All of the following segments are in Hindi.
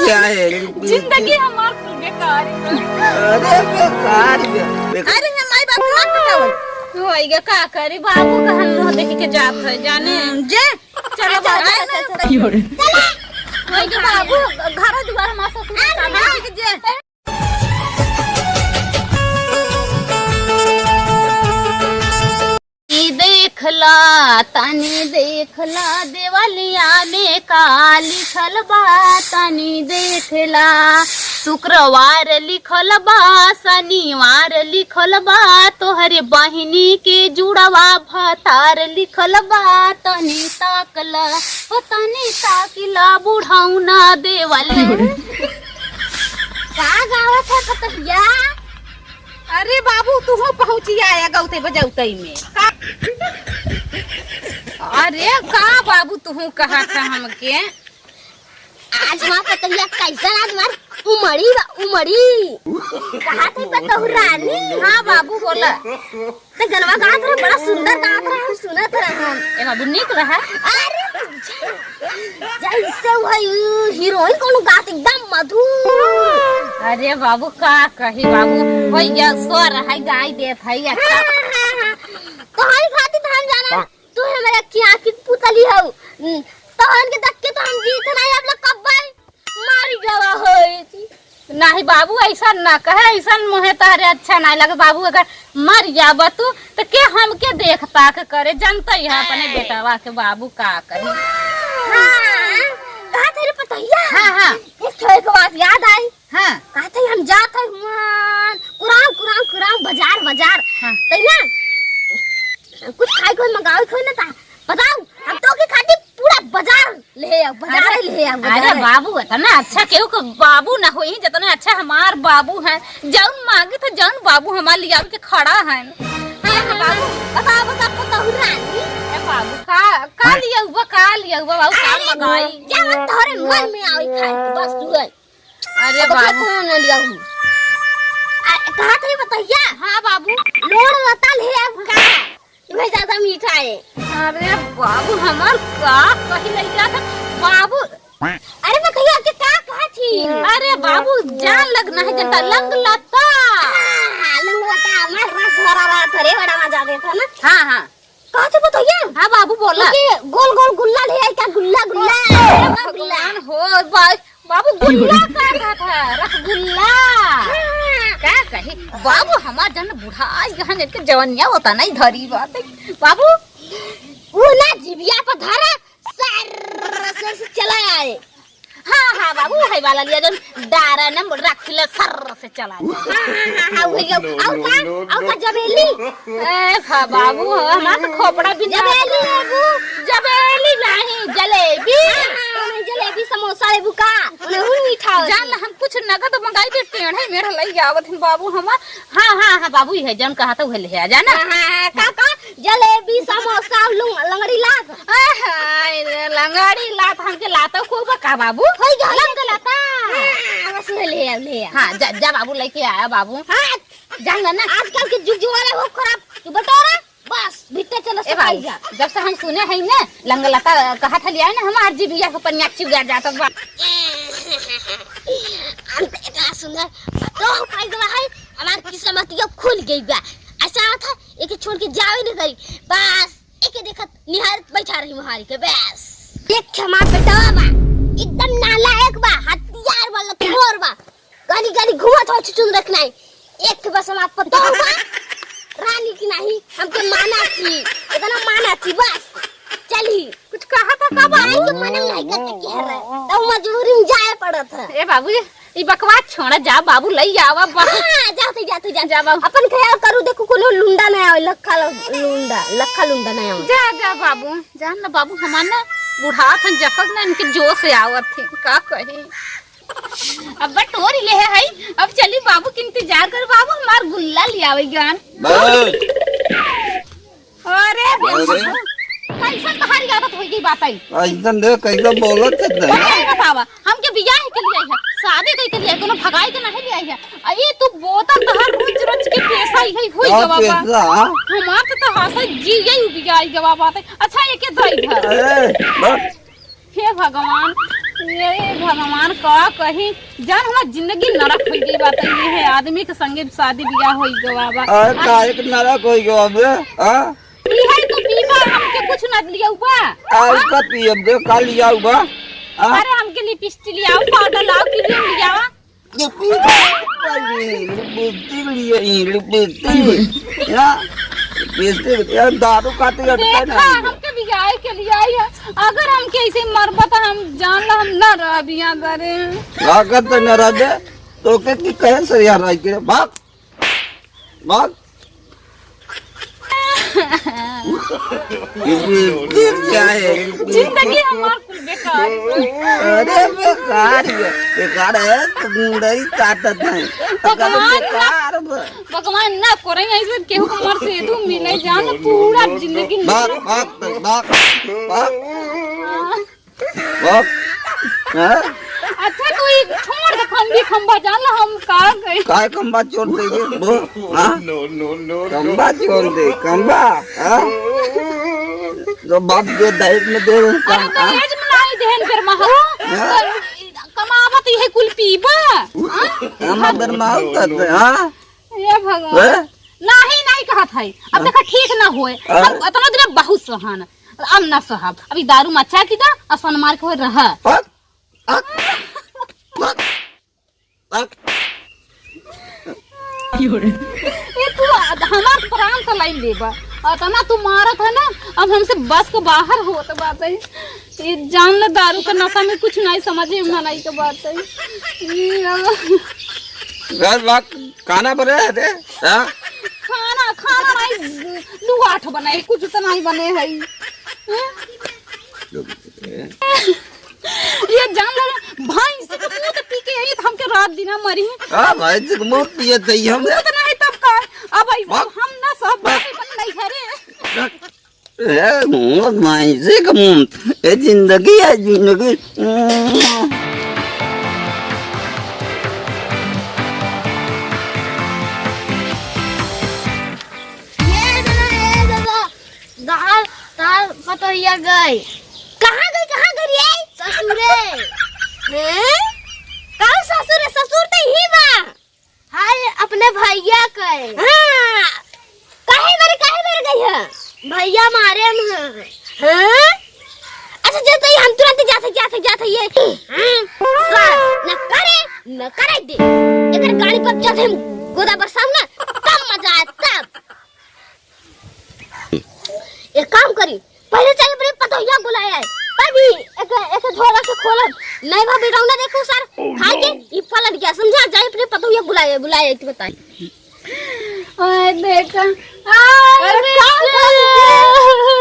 क्या है? जिंदगी हमार बेकार है। अरे बेकार अरे हमारे बाबू ना कटावल होइगा का करी बाबू कहन न देख के जात है जाने जे चलो चलो होइगा बाबू घर दुआर हमार ससुर का देख के जे देखला तनी देखला देवलिया में का लिखल बा तनी देखला शुक्रवार लिखल बा शनिवार लिखल बा तोहरे बहिनी के जुड़वा भतार लिखल बा तनी ताकला ओ तनी ताकिला बुढ़ाउना देवले का गावत है पतहिया। अरे बाबू तू पहुंची आया गौते बजौतई में अरे का बाबू तू कहा था हमके आज वहाँ पतहिया कैसा आज मार उमड़ी उमड़ी कहा थे पतहु रानी। हाँ बाबू बोला तो गलवा गात रहा बड़ा सुंदर गात रहा हम सुनत रहा ए बाबू निक रहा। अरे जैसे वही हीरोइन कोनो गात एकदम मधुर। अरे बाबू का कही बाबू भैया स्वर है गाय देत है अच्छा तोहरी खातिर तो हम जाना तू हमारे आँख की पुतली हो तोहन के देख के तो हम जीत नहीं अब लोग कब मारी गवा होई थी। नहीं बाबू ऐसा ना कहे ऐसा मोहे तारे अच्छा नहीं लगे बाबू अगर मर जाब तू तो के हमके देख ताक करे जानते है अपने बेटावा के बाबू का कही। हाँ कहा तेरे पतैया। हाँ हाँ एक बात याद आई। हाँ कहा थे हम जाते हैं कुरान कुरान कुरान बाजार बाजार हाँ। तो ना कुछ खाई कोई मंगाओ कोई ना था बताओ हम तो के खाती पूरा बाजार ले आओ बाजार ले आओ। अरे बाबू इतना अच्छा केहू को बाबू ना होई जितना अच्छा हमार बाबू है जौन मांगे तो जौन बाबू हमार लिया के खड़ा है। हाँ बाबू बता बता पतहु रानी बाबू का लिया बाबू का मंगाई जब तोरे मन में आई खाए बस तू है। अरे बाबू कौन लिया हूं कहा थे बताइया। हाँ बाबू लोड़ लता ले आओ का वह ज्यादा मीठा है। अरे बाबू हमार का कही नहीं गया था बाबू। अरे मैं कही आपके का कहा थी। अरे बाबू जान लगना है जनता लंग लता लंग लता मैं रस भरा रहा था रे बड़ा मजा देता ना। हाँ हाँ कहा थे बताइया। हाँ बाबू बोला गोल गोल गुल्ला ले आई क्या गुल्ला गुल्ला भगवान हो बाबू गुल्ला का था रसगुल्ला क्या कही बाबू हमार जन बुढ़ा जहन के जवनिया होता नहीं धरी बात बाबू वो ना जिबिया पर धरा सर से चला आए। हाँ हाँ बाबू है वाला लिया जन डारा न रखले सर से चला हाँ वही और का जबेली ए बाबू हमार तो खोपड़ा भी जबेली लेबू जबेली नहीं जलेबी जलेबी समोसा लेबू का उन्हें मीठा जान हम कुछ नगद मंगाई दे टेढ़े मेढ़ लई आवत हैं बाबू हमार। हाँ हाँ हाँ बाबू है जन कहा तो ले आ जाना। हाँ काका जलेबी समोसा लंगड़ी लात लंगड़ी लात हमके लातो खूब का बाबू लंग लाता बस ले हाँ जा बाबू लेके आया बाबू। हाँ जान ना आजकल के जुग वाला वो खराब तू बटोरा बस भीतर चलो भाई जब से हम सुने हैं ना लंगलता कहा था लिया ना हमार जी भैया को पन्या चुगा जाता बा इतना सुंदर तो पाई गवा है हमार किस्मत ये खुल गई बा। ऐसा था एक छोड़ के जावे नहीं गई बस एक देखत निहारत बैठा रही मुहारी के बस एक क्षमा बेटा बा एकदम नालायक बा हथियार वाला थोर बा गाड़ी गाड़ी घुमत हो चुन रखना है एक बस हम आपको तो बा रानी की नहीं हमके माना थी इतना माना थी बस चली कुछ कहा था कब आई के मना नहीं करते कह रहे तो मजबूरी में जाए पड़ा था। ए बाबू ये बकवास छोड़ा जा बाबू लई आवा हां जाते जा बाबू अपन ख्याल करू देखो कोनो लुंडा नहीं आवे लखा लुंडा नहीं आवे जा बाबू जान ना बाबू हमार ना बुढ़ा था जपक ना इनके जोश से आवत थे का कहे अब बटोरी ले है अब चली बाबू के इंतजार कर बाबू हमार गुल्ला ले आवे ज्ञान। अरे कैसा तुम्हारी आदत हो गई बात आई ऐसा देख कैसा बोलत है बतावा हम के बियाह के लिए आई है शादी के लिए कोनो भगाई के नहीं ले आई है ये तू बोतल तहर रोज के पैसा ही होई गवा हमार तो हासा जी यही बियाह गवा बात अच्छा ये के दई घर अरे हे भगवान ये भगवान का कहीं जान हमार जिंदगी नरक हो गई बात ये है आदमी के संगे शादी ब्याह हो गई बाबा। अरे काहे के नरक होई गयो अब हां ई है तो पीबा हमके कुछ न लिया ऊपर आज का पियब दे का लिया हुआ अरे हमके लिपस्टिक लियाओ पाउडर लाओ क्रीम लियाओ ये पी लिपस्टिक लिए लिपस्टिक या लिपस्टिक यार दारू काटे अटका देखा ना हमके बिगाए के लिए आई है अगर हमके ऐसे मरबा तो हम जान ला हम ना रह बिया करे लागत न रहे तो के की कहे से यार आई के भाग भाग ये क्या है जिंदगी हमार कुल बेकार अरे बेकार है तुम नहीं काटत नहीं भगवान ना करे ऐसे केहू हमार से दू मिले जान पूरा जिंदगी भाग भाग भाग भाग भाग हैं अच्छा तू ये छोड़ दे खंबा जान ला हम का गए काय खंबा छोड़ दे ये वो हां नो खंबा छोड़ दे खंबा हां जो बाप जो दहेज में दे अरे दहेज में नहीं देहन कर महा कमावत है कुल पीबा हम अगर माल कर दे हां ये भगवान नहीं कहत है अब देखा ठीक ना होए हम इतना दिन बहुत सहन अब ना साहब अभी दारू मचा की दा असन मार के रहा ये तू हमार प्राण तो लाई लेबा इतना तू मारत है ना अब हमसे बस के बाहर होत बात है ये जान ले दारू का नशा में कुछ नहीं समझे मनाई के बात है घर वक्त खाना बने है हां खाना नहीं दू आठ बनाए कुछ तो नहीं बने है ये जान ले भाई से दूध पी के आई हमके रात दिन मरी हां भाई से मुंह पिए दई हम तो नहीं तब का अब हम ना सब भाई बन नहीं घरे ए मुंह माई से कम ए जिंदगी है जिंदगी दाल पतोहिया गई कहाँ गई रे ससुरे हैं कहाँ ससुर तो ही बा हाय अपने भैया के हां काहे मरे गई है भैया मारे हम हैं अच्छा जैसे हम तुरंत जाते ये सर न करे दे एकर गाड़ी पर चढ़े हम गोदा पर सामने तब मजा आए तब एक काम करी पहले चाहिए अपने पतोहिया बुलाया है तभी एक झोला के खोलब नहीं भाभी रौना देखो सर खा के ई पलट गया समझा जाए अपने पतोहिया बुलाया तू बताई ओए देखा अरे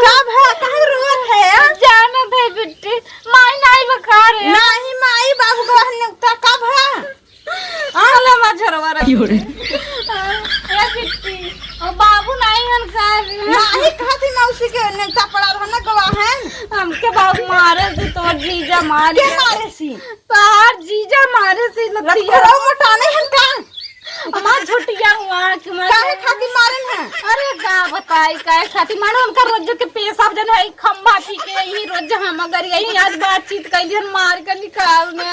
कब है काहे रोत है जाना थे बिट्टी माई नहीं बखा रे नहीं माई बाबू गहन ने कब है आला मछरवा रे ए बिट्टी ओ बाबू नहीं हन खा नहीं कहती मौसी के नेता पड़ा रहना गवा है हमके बाबू मारे से तो जीजा मारे सी तार जीजा मारे से लतिया रो मोटा नहीं हन का हमार झुटिया हुआ कि मैं काहे खाती मारन है अरे का बताई काहे खाती मानो उनका रोज के पेशाब जन है खंबा पी के यही रोज हम अगर यही आज बातचीत कैलियन मार के निकाल में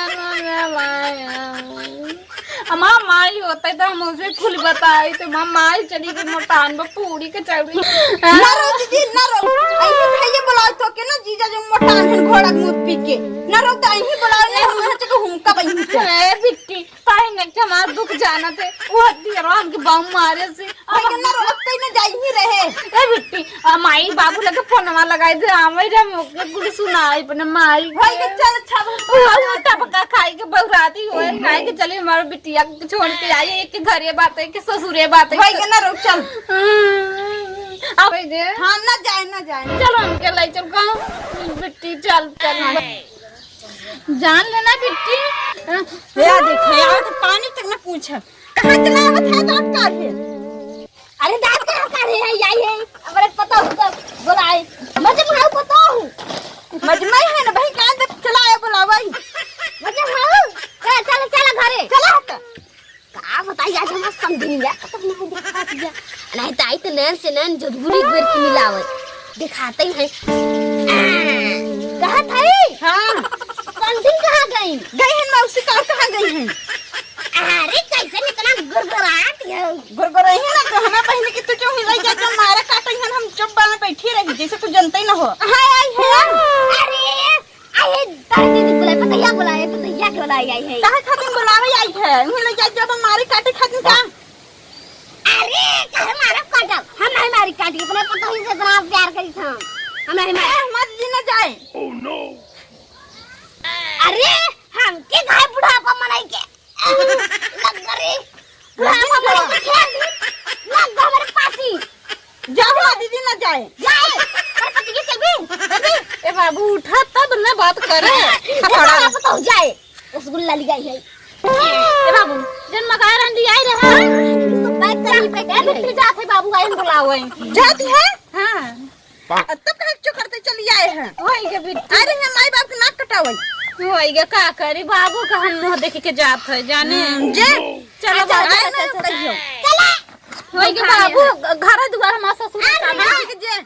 हमार माई होता है तो हम उसे खुल बताई तो हम माई चली गई मोटान में पूरी के चौड़ी ना रो दीदी ना रो ऐसे भैया बुलाओ तो के ना जीजा जो मोटान है घोड़ा मुंह पी के ना रो तो ऐसे बुलाओ ने हम हच के हुमका बई ए बिट्टी काहे ने के हमार दुख जाना थे वो दिया हम के बम मारे से अब ना रो अब कहीं ना जाई ही रहे ए बिट्टी माई बाबू लगे फोनवा लगाई दे आवे रे मुके गुड़ सुनाई अपने माई भाई के चल छब उल्टा पका खाई के बहुराती होए खाई के चली हमारे बिटिया के छोड़ के आई एक घरे बात है कि ससुरे बात है भाई के ना रो चल अब दे हां ना जाए चलो हमके ले चल का बिट्टी चल जान लेना बिट्टी या देखे या तो पानी तक ना पूछ कहां चलावत है दांत काट है अरे दांत कहां काट है यही है हमरे पता हो तो बुलाए मजे में पता हो मजमा है ना भाई कहां तक चलाए बुलावाई मजे में चल घरे चला हट का बताई आज हम समझनी है तब नहीं दिखा दिया नहीं तो आई तो नैन से नैन जरूरी गुर की मिलावे दिखाते ही है कहां था हां समझी कहां गई मौसी कहाँ गई हैं? अरे कैसे इतना गुरगुराती है गुरगुराई है ना तो हमें पहले कि तू क्यों हिलाई जाती है मारा काटे हैं हम चुप बाल बैठी रही जैसे तू जनता ही ना हो। हां आई है अरे आए तारी दीदी बुलाए पतैया के बुलाई आई है कहां खातिर बुलावे आई है हिलाई जा जब मारे काटे खातिर का। अरे कहे मारा काटा हम नहीं मारी काटी अपने पतोही से इतना प्यार करी था हम नहीं मारे मत जी न जाए। ओह नो अरे हम के घाय बुढ़ापा मनाई के लग गरी बुढ़ापा मनाई के खेल लग गो हमारे पासी जाओ दीदी न जाए जाए पति के चलबी ए बाबू उठा तब न बात करे खपड़ा पता हो जाए रसगुल्ला ले गई है ए बाबू जन मकान रंडी आई रहे पैक करी फिर जाते बाबू आए बुलावे जाती है। हां तब कहे क्यों करते चली आए हैं। होई के बिट्टी अरे हम माई बाप के नाक कटावे होई के का करी बाबू का हम मुंह देख के जात है जाने जे चलो चला होई के बाबू घर दुआर हमार ससुर का जे